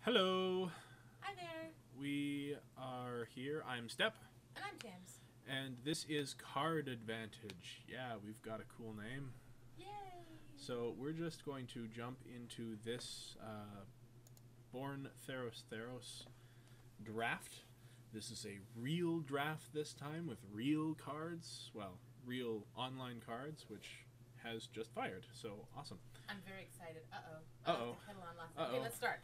Hello, Hi there, we are here. I'm Step, and I'm Tams. and this is Card Advantage. Yeah, we've got a cool name. Yay! So we're just going to jump into this Born Theros draft. This is a real draft this time with real cards. Well, real online cards, which has just fired. So awesome. I'm very excited. Uh-oh. Uh-oh. The kettle on last. Uh-oh. Okay, let's start.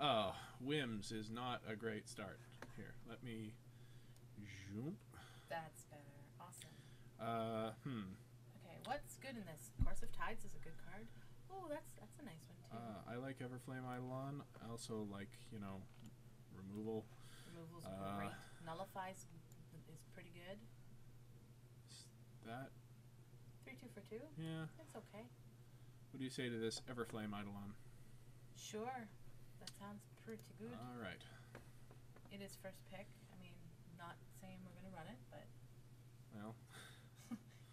Oh, Whims is not a great start. Here, let me zoom. That's better. Awesome. Okay, what's good in this? Course of Tides is a good card. Oh, that's a nice one too. I like Everflame Eidolon. I also like, removal. Removal's great. Nullifies is pretty good. That 3-2 for 2. Yeah. That's okay. What do you say to this Everflame Eidolon? Sure. That sounds pretty good. All right. It is first pick. I mean, not saying we're gonna run it, but Well,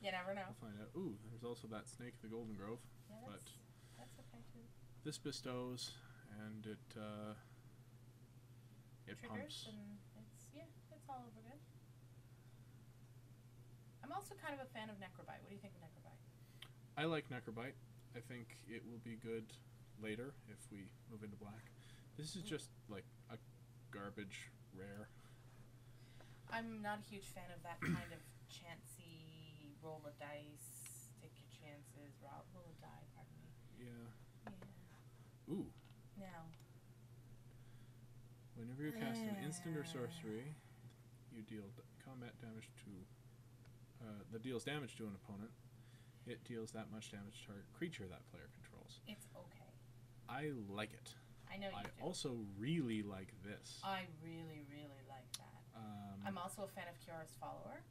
you never know. we'll find out. Ooh, there's also that Snake, the Golden Grove. Yeah, But that's okay too. this bestows, and it Triggers pumps. and it's all over good. I'm also kind of a fan of Necrobite. What do you think of Necrobite? I like Necrobite. I think it will be good later if we move into black. This is just like a garbage rare. I'm not a huge fan of that kind of chancy roll of dice, take your chances, roll a die, pardon me. Yeah. Yeah. Ooh. Now. Whenever you cast an instant or sorcery, you deal combat damage to that deals damage to an opponent. It deals that much damage to target creature that player controls. It's okay. I like it. I know you do. I also really like this. I really, really like that. I'm also a fan of Kiara's Follower.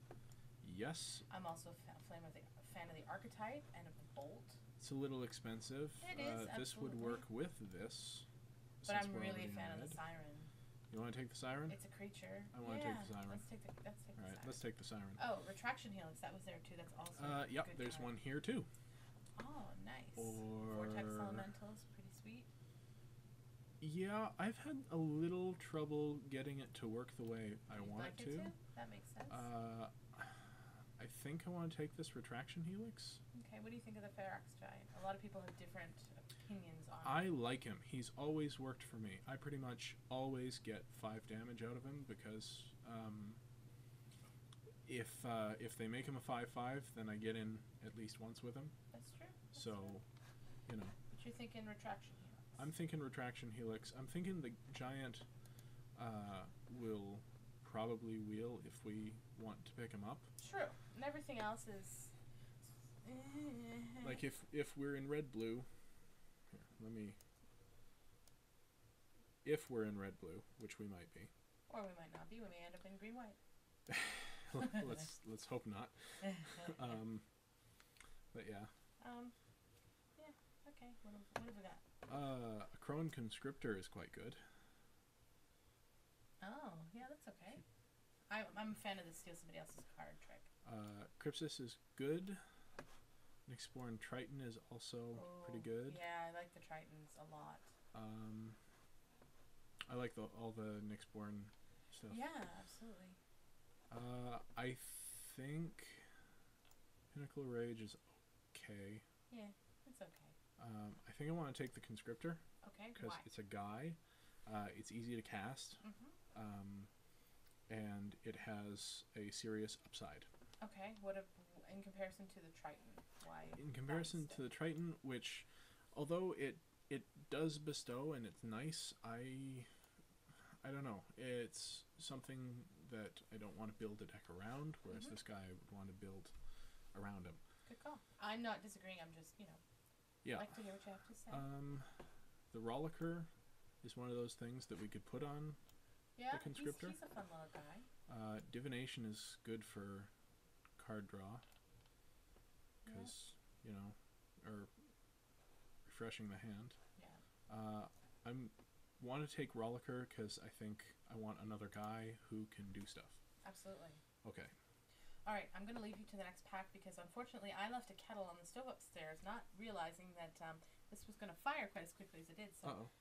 Yes. I'm also a fan of the Archetype and of the Bolt. It's a little expensive. It is, this would absolutely. work with this. But I'm we're really already a fan of red. the Siren. You want to take the Siren? It's a creature. I want to take the Siren. Let's take the All right, Siren. let's take the Siren. Oh, Retraction Helix. That was there too. That's also Yep, good there's card. one here too. Oh, nice. Or Vortex Elementals, pretty sweet. Yeah, I've had a little trouble getting it to work the way I You'd want like it to. That makes sense. I think I want to take this Retraction Helix. Okay, what do you think of the Ferox Giant? A lot of people have different opinions on I like him. He's always worked for me. I pretty much always get 5 damage out of him because if they make him a 5/5, then I get in at least once with him. That's true. That's So, true. But you're thinking Retraction Helix. I'm thinking Retraction Helix. I'm thinking the Giant will probably wheel if we want to pick him up. True. And everything else is... Like if we're in red-blue... Here, let me... If we're in red-blue, which we might be. Or we might not be. We may end up in green-white. let's hope not. But yeah. Yeah, okay. What have we got? A Crone Conscriptor is quite good. Oh, yeah, that's okay. I'm a fan of the steal somebody else's card trick. Crypsis is good. Nyxborn Triton is also pretty good. Yeah, I like the Tritons a lot. I like all the Nyxborn stuff. Yeah, absolutely. I think Pinnacle Rage is okay. Yeah, it's okay. I think I want to take the Conscriptor. Okay, because why? it's a guy. It's easy to cast. And it has a serious upside. Okay, in comparison to the Triton, why? In comparison to the Triton, which, although it does bestow and it's nice, I don't know. It's something that I don't want to build a deck around, whereas this guy would want to build around him. Good call. I'm not disagreeing. I'm just, Yeah. like to hear what you have to say. The Rollicker is one of those things that we could put on yeah, the Conscriptor. He's a fun little guy. Divination is good for card draw. Because, or refreshing the hand. Yeah. I want to take Rollicker because I think I want another guy who can do stuff. Absolutely. Okay. All right, I'm going to leave you to the next pack because unfortunately I left a kettle on the stove upstairs, not realizing that this was going to fire quite as quickly as it did. So Uh-oh.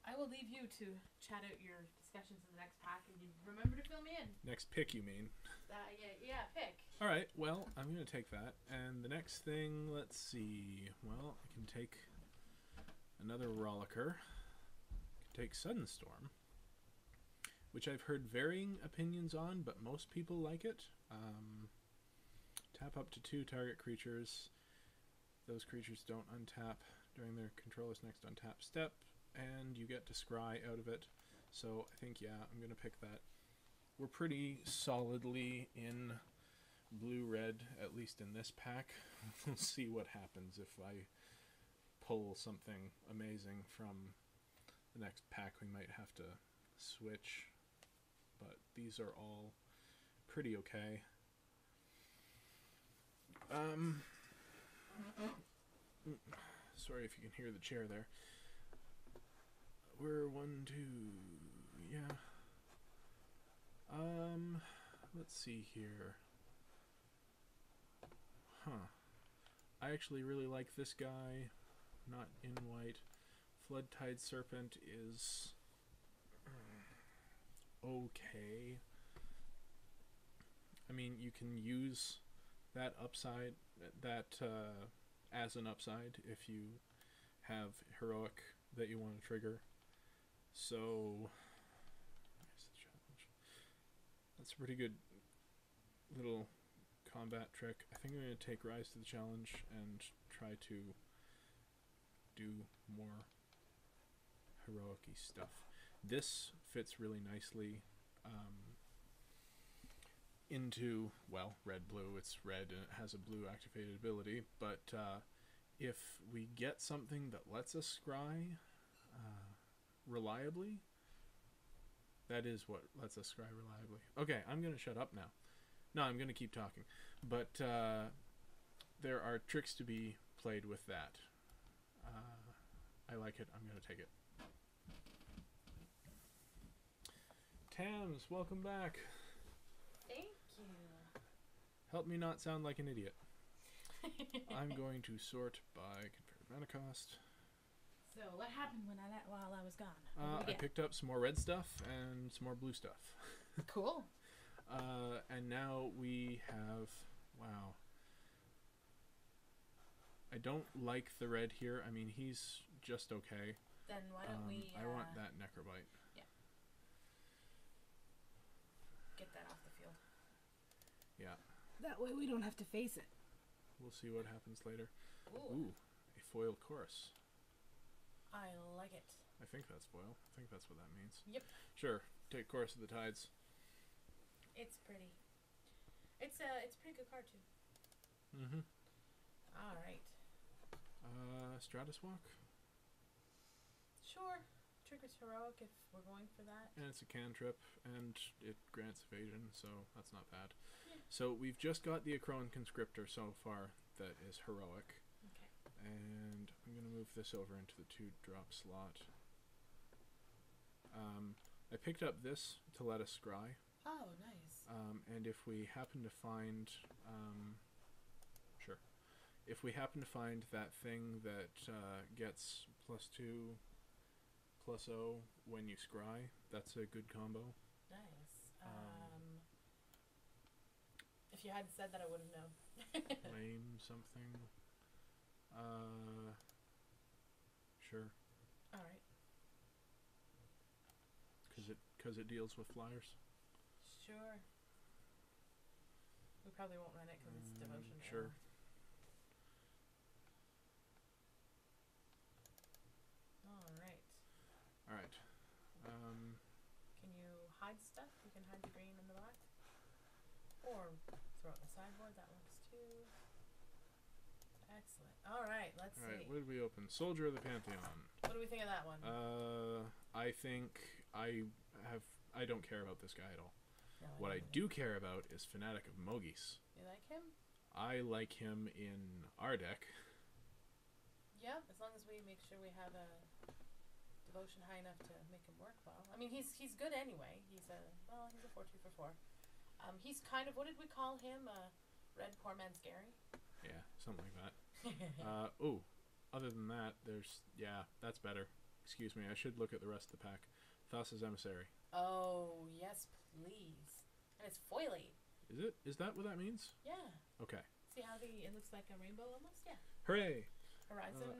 I will leave you to chat out your discussions in the next pack, and you remember to fill me in. Next pick, you mean? Yeah, pick. All right. Well, I'm gonna take that, and the next thing, let's see. Well, I can take another Rollicker. I can take Sudden Storm, which I've heard varying opinions on, but most people like it. Tap up to 2 target creatures. Those creatures don't untap during their controller's next untap step, and you get to scry out of it. So I think, yeah, I'm going to pick that. We're pretty solidly in blue-red, at least in this pack. We'll see what happens if I pull something amazing from the next pack. We might have to switch, but these are all pretty okay. Sorry if you can hear the chair there. We're 1, 2, yeah. Let's see here. I actually really like this guy, not in white. Floodtide Serpent is okay. I mean, you can use that upside, as an upside if you have heroic that you want to trigger. So, here's the challenge. That's a pretty good little combat trick. I think I'm going to take Rise to the Challenge and try to do more heroic-y stuff. This fits really nicely into, well, red-blue. It's red and it has a blue activated ability, but if we get something that lets us scry reliably, that is what lets us scry reliably. Okay, I'm going to shut up now. No, I'm going to keep talking. But there are tricks to be played with that. I like it. I'm going to take it. Tams, welcome back. Thank you. Help me not sound like an idiot. I'm going to sort by converted mana cost. So what happened while I was gone? I picked up some more red stuff and some more blue stuff. Cool. And now we have, wow. I don't like the red here. I mean, he's just okay. Then why don't we... I want that Necrobite. Yeah. Get that off the field. Yeah. That way we don't have to face it. We'll see what happens later. Ooh. A foil chorus. I like it. I think that's foil. I think that's what that means. Yep. Sure. Take Chorus of the Tides. It's pretty. It's a pretty good card too. Mm-hmm. All right. Stratus Walk. Sure. Triggers heroic if we're going for that. And it's a cantrip, and it grants evasion, so that's not bad. Yeah. So we've just got the Acroan Conscriptor so far that is heroic. Okay. And I'm going to move this over into the 2-drop slot. I picked up this to let us scry. Oh, nice. And if we happen to find... sure. If we happen to find that thing that gets +2, +0 when you scry, that's a good combo. Nice. If you hadn't said that, I would have known. Lame something. Sure. All right. Because it deals with flyers. Sure. We probably won't run it because it's devotion. Sure. All right. All right. Can you hide stuff? You can hide the green and the black. Or throw it in the sideboard. That works too. Excellent. All right. Let's see. What did we open? Soldier of the Pantheon. What do we think of that one? I think I don't care about this guy at all. No, What I do care about is Fanatic of Mogis. You like him? I like him in our deck. Yeah, as long as we make sure we have a devotion high enough to make him work well. I mean, he's good anyway. He's a 4/2 for 4. He's kind of, what did we call him? Red Poor Man's Gary? Yeah, something like that. Other than that, that's better. Excuse me, I should look at the rest of the pack. Thassa's Emissary. Oh, yes, please. And it's foily. Is it? Is that what that means? Yeah. Okay. See how it looks like a rainbow almost? Yeah. Hooray!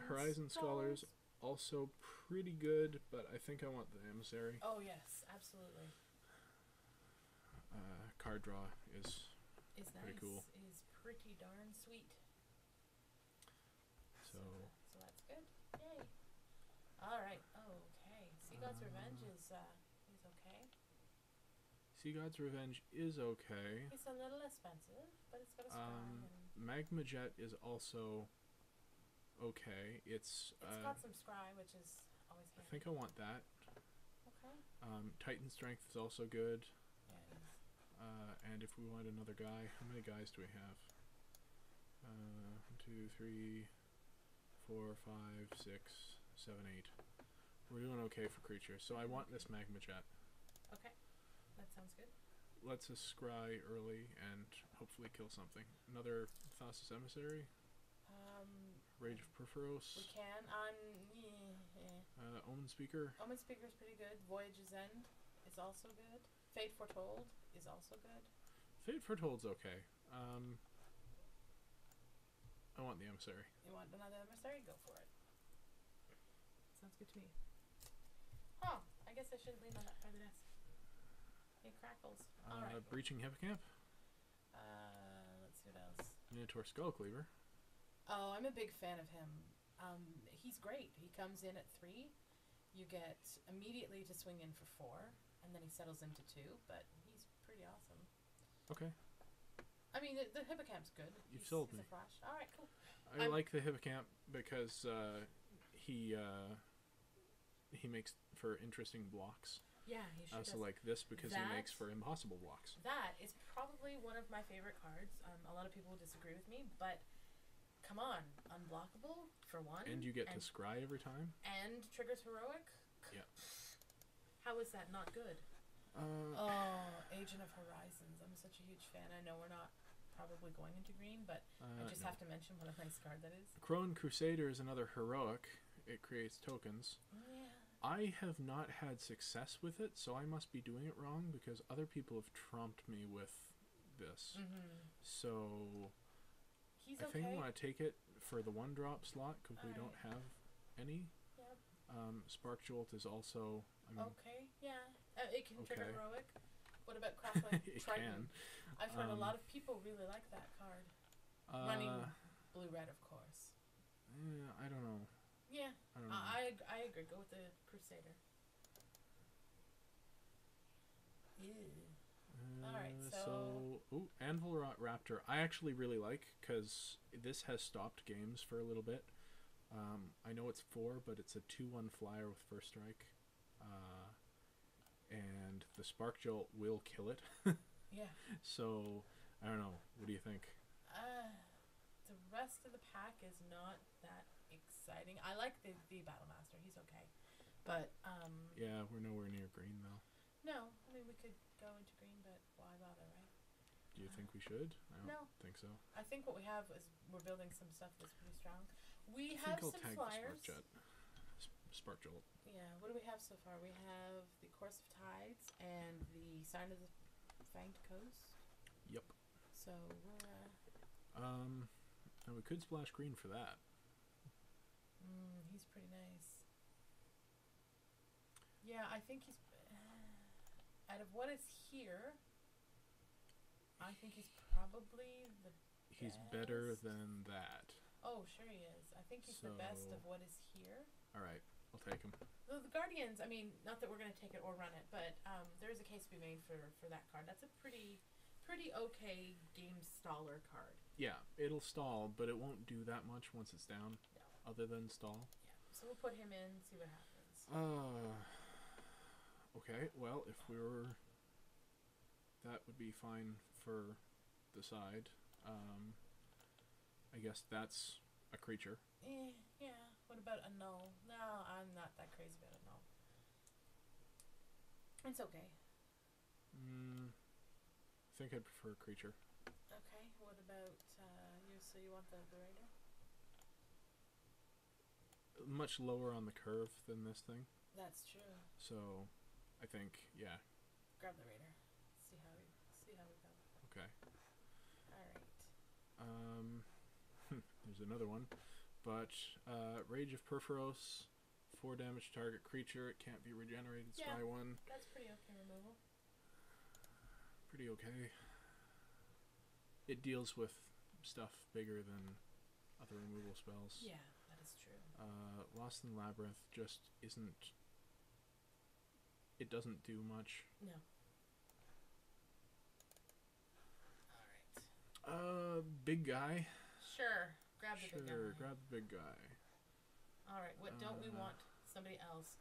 Horizon Scholars, also pretty good, but I think I want the Emissary. Oh, yes, absolutely. Card draw is pretty nice. cool. Is pretty darn sweet. So that's good. Yay. All right. Okay. Sea God's Revenge is okay. Sea God's Revenge is okay. It's a little expensive, but it's got a scry. Magma Jet is also okay. It's got some scry, which is always handy. I think I want that. Okay. Titan Strength is also good. Yeah, it is. And if we want another guy, how many guys do we have? 1, 2, 3, 4, 5, 6, 7, 8. We're doing okay for creatures. So I want this Magma Jet. Okay. That sounds good. Let's us scry early and hopefully kill something. Another Thassa's Emissary. Rage of Perforos. We can. Omen Speaker. Omen Speaker is pretty good. Voyage's End is also good. Fate Foretold is also good. Fate Foretold's okay. I want the Emissary. You want another Emissary? Go for it. Sounds good to me. Oh, I guess I should lean on that by the desk. It crackles. Alright. Breaching Hippocamp. Let's see what else. Minotaur Skullcleaver. Oh, I'm a big fan of him. He's great. He comes in at 3. You get immediately to swing in for 4, and then he settles into 2, but he's pretty awesome. Okay. I mean, the Hippocamp's good. You've sold me. A flash. Alright, cool. I like the Hippocamp because he makes for interesting blocks. Yeah, he sure does. Also like this because he makes for impossible blocks. That is probably one of my favorite cards. A lot of people will disagree with me, but come on, unblockable for one. And you get to scry every time. And triggers heroic. Yeah. How is that not good? Agent of Horizons. I'm such a huge fan. I know we're not probably going into green, but I just have to mention what a nice card that is. Crone Crusader is another heroic. It creates tokens. Yeah. I have not had success with it, so I must be doing it wrong because other people have trumped me with this. So He's I think I want to take it for the 1-drop slot because we don't have any. Yep. Spark Jolt is also. Okay, yeah. It can trigger heroic. What about Crackling Triton? I've heard a lot of people really like that card. Running blue-red, of course. Yeah, I don't know. Yeah, I don't know. I agree. Go with the Crusader. Alright, so Anvil Raptor I actually really like because this has stopped games for a little bit. I know it's 4, but it's a 2/1 flyer with first strike. And the Spark Jolt will kill it. Yeah. So, I don't know. What do you think? The rest of the pack is not that exciting. I like the Battlemaster. He's okay. But, yeah, we're nowhere near green, though. No. I mean, we could go into green, but why bother, right? Do you think we should? I don't think so. I think what we have is we're building some stuff that's pretty strong. We I have think I'll some tag flyers. The Spark Jolt. Yeah, what do we have so far? We have the Course of Tides and the Sign of the Fanged Coast. Yep. So we're and we could splash green for that. He's pretty nice. Yeah, I think he's out of what is here, I think he's probably the He's better than that. Oh, sure he is. I think he's the best of what is here. Alright, I'll take him. The Guardians, I mean, not that we're going to take it or run it, but there's a case to be made for that card. That's a pretty okay game staller card. Yeah, it'll stall, but it won't do that much once it's down, other than stall. Yeah, so we'll put him in, see what happens. Okay, well, if we were... That would be fine for the side. I guess that's a creature. Yeah. What about a null? No, I'm not that crazy about a null. It's okay. I think I'd prefer a creature. Okay, what about you? So you want the Raider? much lower on the curve than this thing. That's true. So, I think, yeah. Grab the raider. See how we go. Okay. All right. There's another one. But, Rage of Perforos, 4 damage to target creature. It can't be regenerated. Scry 1. That's pretty okay removal. Pretty okay. It deals with stuff bigger than other removal spells. Yeah, that is true. Lost in Labyrinth just isn't... It doesn't do much. No. Alright. Big guy. Sure. Grab the big guy. Sure, grab the big guy. Alright, what don't we want? Somebody else.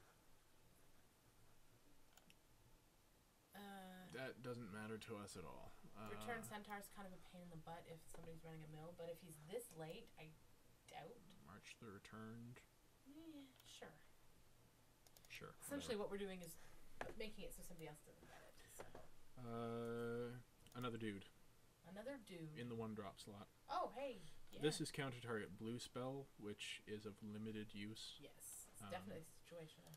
That doesn't matter to us at all. Return Centaur's kind of a pain in the butt if somebody's running a mill, but if he's this late, I doubt. March the Returned. Sure. Sure. Essentially what we're doing is making it so somebody else doesn't get it. So. Another dude. Another dude. In the 1-drop slot. Oh, hey. Yeah. This is counter target blue spell, which is of limited use. Yes, it's definitely situational.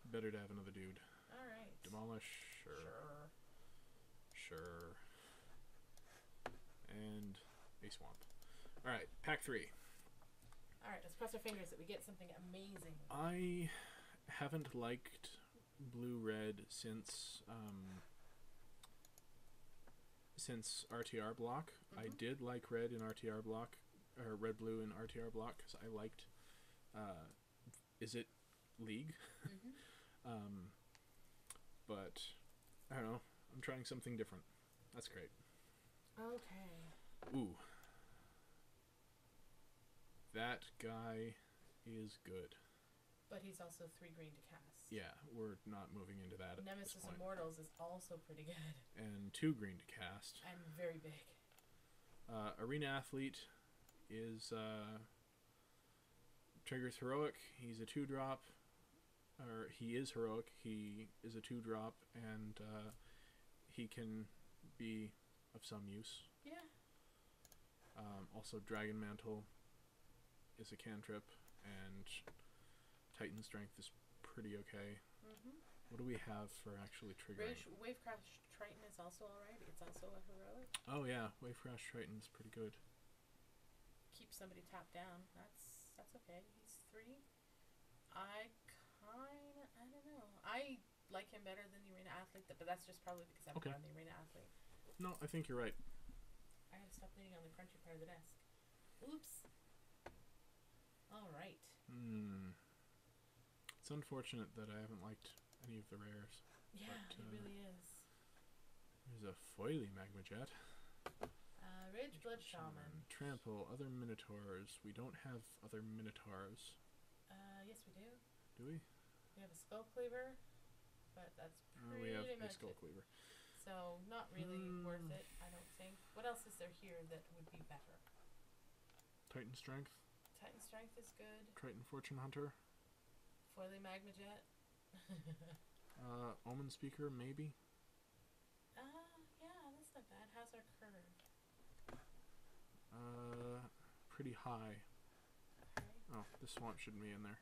Better to have another dude. Alright. Demolish. Sure. And a swamp. Alright, pack 3. Alright, let's cross our fingers that we get something amazing. I haven't liked blue-red since RTR block. I did like red in RTR block, or red-blue in RTR block, because I liked, is it League? But, I don't know, I'm trying something different. That's great. Okay. Ooh. That guy is good. But he's also 3 green to cast. Yeah, we're not moving into that Nemesis at this point. Immortals is also pretty good. And 2 green to cast. And very big. Arena Athlete is triggers heroic. He's a 2-drop. Or he is heroic. He is a 2-drop, and he can be of some use. Yeah. Also, Dragon Mantle is a cantrip, and Titan Strength is pretty okay. What do we have for actually triggering? Wavecrash Triton is also alright. It's also a heroic. Oh yeah, Wavecrash Triton is pretty good. Keep somebody tapped down. That's okay. He's 3. I don't know. I like him better than the Arena Athlete, but that's just probably because I'm on the Arena Athlete. No, I think you're right. I gotta stop leaning on the crunchy part of the desk. Oops. Alright. It's unfortunate that I haven't liked any of the rares. Yeah, it really is. There's a foily Magma Jet. Rage Blood Shaman. Trample, other Minotaurs. We don't have other Minotaurs. Yes we do. Do we? We have a Skull Cleaver, but that's pretty we have much a Skull it. Cleaver. So, not really worth it, I don't think. What else is there here that would be better? Titan Strength. Titan Strength is good. Triton Fortune Hunter. Foily Magma Jet. Omen Speaker, maybe? Yeah, that's not bad. How's our curve? Pretty high. Okay. Oh, the swamp shouldn't be in there.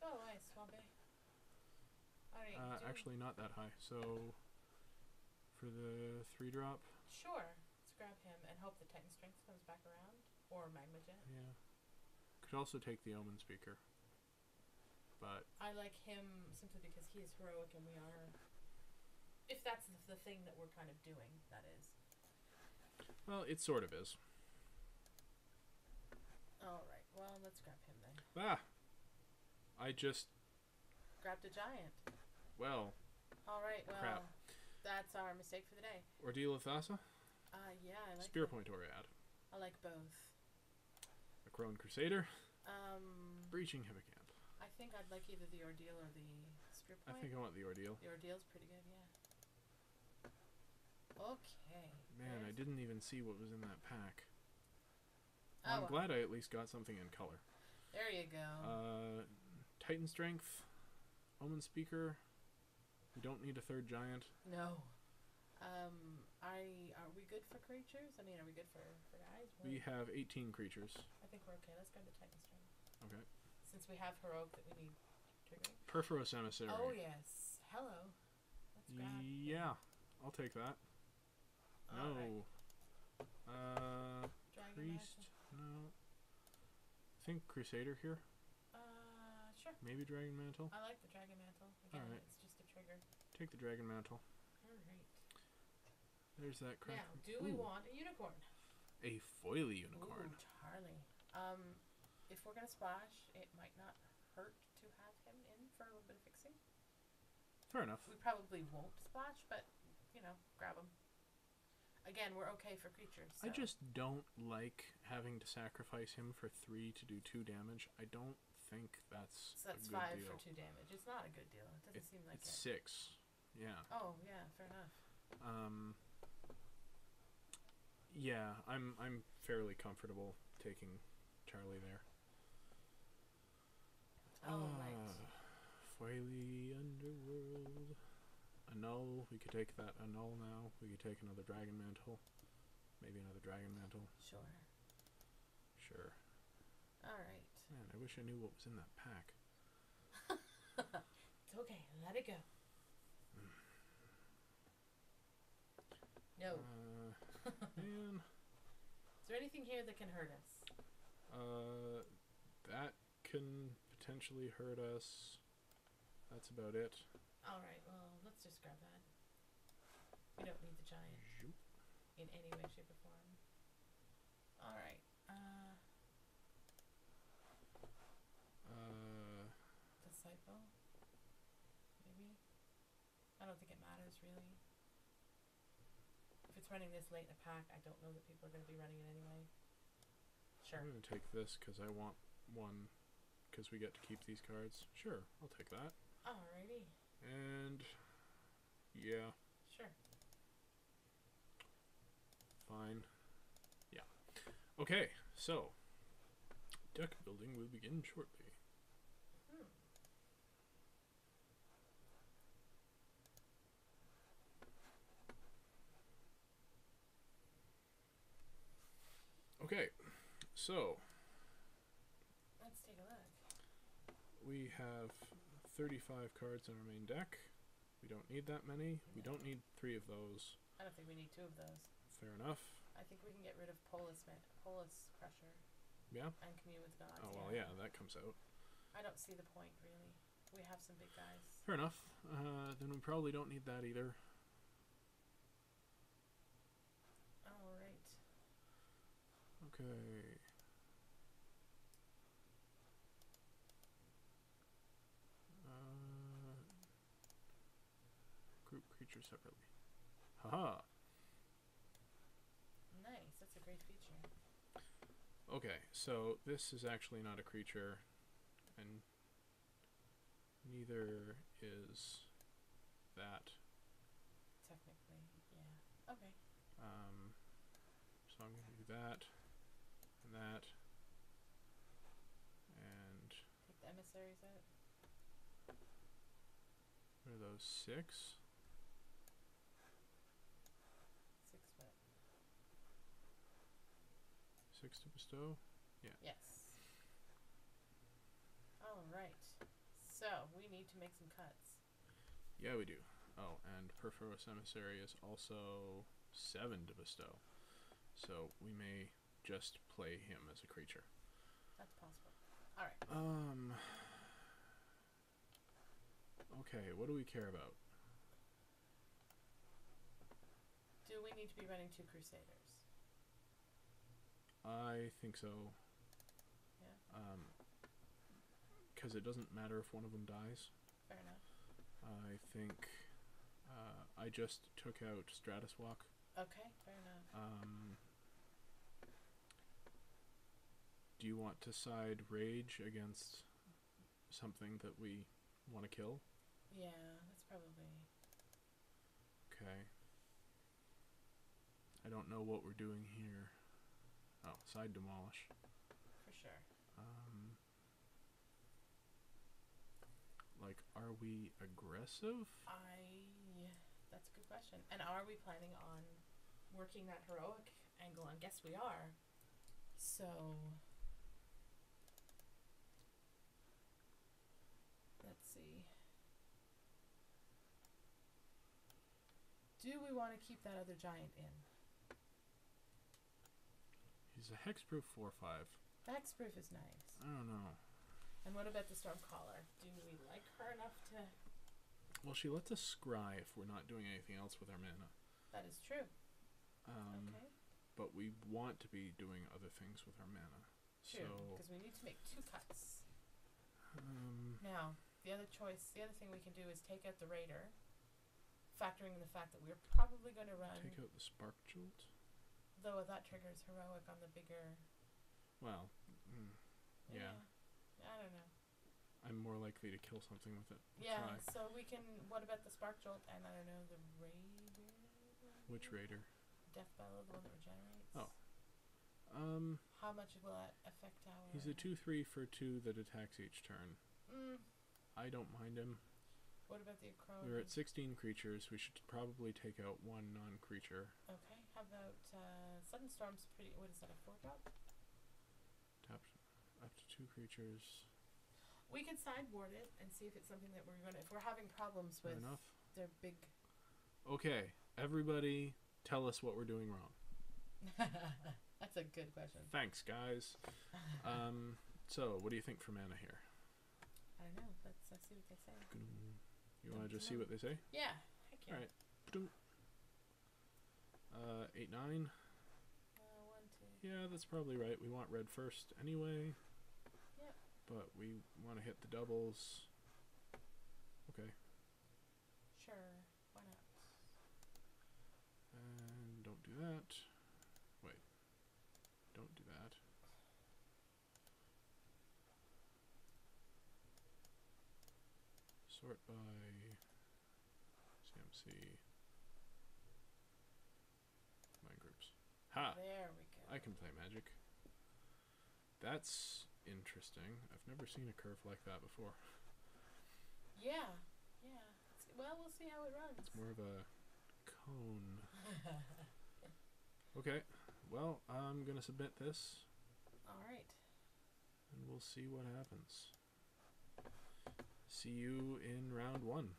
Go away, Swampy. Alright, actually not that high. So, for the 3-drop? Sure. Let's grab him and hope the Titan Strength comes back around. Or Magma Jet. Yeah. Could also take the Omen Speaker. But I like him simply because he is heroic and we are... If that's the thing that we're kind of doing, that is. well, it sort of is. Alright, well, let's grab him then. I just... Grabbed a giant. Well... Alright, well... Crap. That's our mistake for the day. Ordeal of Thassa? Yeah, I like Spear that. Point Oread. I like both. A Crone Crusader? Breaching Hippocamp. I think I'd like either the Ordeal or the Spear Point. I think I want the Ordeal. The Ordeal's pretty good, yeah. Okay. Man, I didn't even see what was in that pack. Oh, I'm glad I at least got something in color. There you go. Titan Strength, Omen Speaker. We don't need a 3rd giant. No. Are we good for creatures? I mean, are we good for guys? We have 18 creatures. I think we're okay. Let's grab the Titan Strength. Okay. Since we have heroic that we need triggering. Perforos Emissary. Oh yes. Hello. Let's grab. Yeah, I'll take that. No. Alright. Dragon Priest. Mantle. No. I think Crusader here. Sure. Maybe Dragon Mantle. I like the Dragon Mantle. Again, Alright. it's just a trigger. Take the Dragon Mantle. Alright. There's that crap. Now, do we want a unicorn? A foily unicorn? Ooh, Charlie. If we're gonna splash, it might not hurt to have him in for a little bit of fixing. Fair enough. We probably won't splash, but, you know, grab him. Again, we're okay for creatures. So. I just don't like having to sacrifice him for 3 to do 2 damage. I don't think that's So that's a good 5 deal. for 2 damage. It's not a good deal. It doesn't seem like it's it. 6. Yeah. Oh, yeah, fair enough. Yeah, I'm fairly comfortable taking Charlie there. Alright. Foily Underworld. Annul. We could take that Annul now. We could take another Dragon Mantle. Maybe another Dragon Mantle. Sure. Sure. Alright. Man, I wish I knew what was in that pack. It's okay. Let it go. No. Man. Is there anything here that can hurt us? That can potentially hurt us. That's about it. Alright, well, let's just grab that. We don't need the giant Zoop. in any way, shape, or form. Alright. Disciple? Maybe? I don't think it matters, really. If it's running this late in a pack, I don't know that people are going to be running it anyway. Sure. I'm going to take this because I want one because we get to keep these cards. Sure, I'll take that. Alrighty. And yeah, Sure. fine. Yeah. Okay, so deck building will begin shortly. Okay, so Let's take a look. we have 35 cards in our main deck. We don't need that many. We don't need 3 of those. I don't think we need 2 of those. Fair enough. I think we can get rid of Polis Crusher Yeah? and Commune with Gods. Oh, well, yeah, that comes out. I don't see the point, really. We have some big guys. Fair enough. Then we probably don't need that either. Alright. Okay. Group creatures separately. Haha. Nice. That's a great feature. Okay, so this is actually not a creature, and neither is that. Technically, yeah. Okay. So I'm going to do that, and that, and Take the emissaries out. what are those, 6? 6 foot. 6 to bestow? Yeah. Yes. Alright. So, we need to make some cuts. Yeah, we do. Oh, and Perforos Emissary is also 7 to bestow. So we may just play him as a creature. That's possible. Alright. Okay, what do we care about? Do we need to be running 2 Crusaders? I think so. Yeah. Because it doesn't matter if one of them dies. Fair enough. I think I just took out Stratus Walk. Okay, fair enough. Do you want to side Rage against something that we want to kill? Yeah, that's probably... Okay. I don't know what we're doing here. Oh, side Demolish. For sure. Like, are we aggressive? That's a good question. And are we planning on working that heroic angle? I guess we are. So... Do we want to keep that other giant in? He's a hexproof 4/5. The hexproof is nice. I don't know. And what about the Stormcaller? Do we like her enough to... Well, she lets us scry if we're not doing anything else with our mana. That is true. Okay. But we want to be doing other things with our mana. True, So, because we need to make 2 cuts. Now, the other thing we can do is take out the Raider, factoring in the fact that we're probably going to run... take out the Spark Jolt? Though that triggers Heroic on the bigger... Well, yeah. I don't know. I'm more likely to kill something with it. Yeah, Try. so we can... What about the Spark Jolt and, I don't know, the Raider? Which Raider? Death Bellow, the one that regenerates? Oh. How much will that affect our... He's a 2/3 for 2 that attacks each turn. I don't mind him. What about the Acro? We're at 16 creatures. We should probably take out 1 non-creature. Okay, how about Sudden Storm's pretty... What is that, a 4-drop? Tap up to 2 creatures. We can sideboard it and see if it's something that we're going to... If we're having problems with Fair enough. their big... Okay, everybody tell us what we're doing wrong. That's a good question. Thanks, guys. So, what do you think for mana here? I don't know. Let's see what they say. You want to just see what they say? Yeah. Heck yeah. Alright. 8, 9. 1, 2. Yeah, that's probably right. We want red first anyway. Yep. But we want to hit the doubles. Okay. Sure. Why not? And don't do that. Wait. Don't do that. Sort by CMC. Mind groups. Ha! There we go. I can play Magic. That's interesting. I've never seen a curve like that before. Yeah. Yeah. Well, we'll see how it runs. It's more of a cone. Okay. Well, I'm going to submit this. All right. And we'll see what happens. See you in round 1.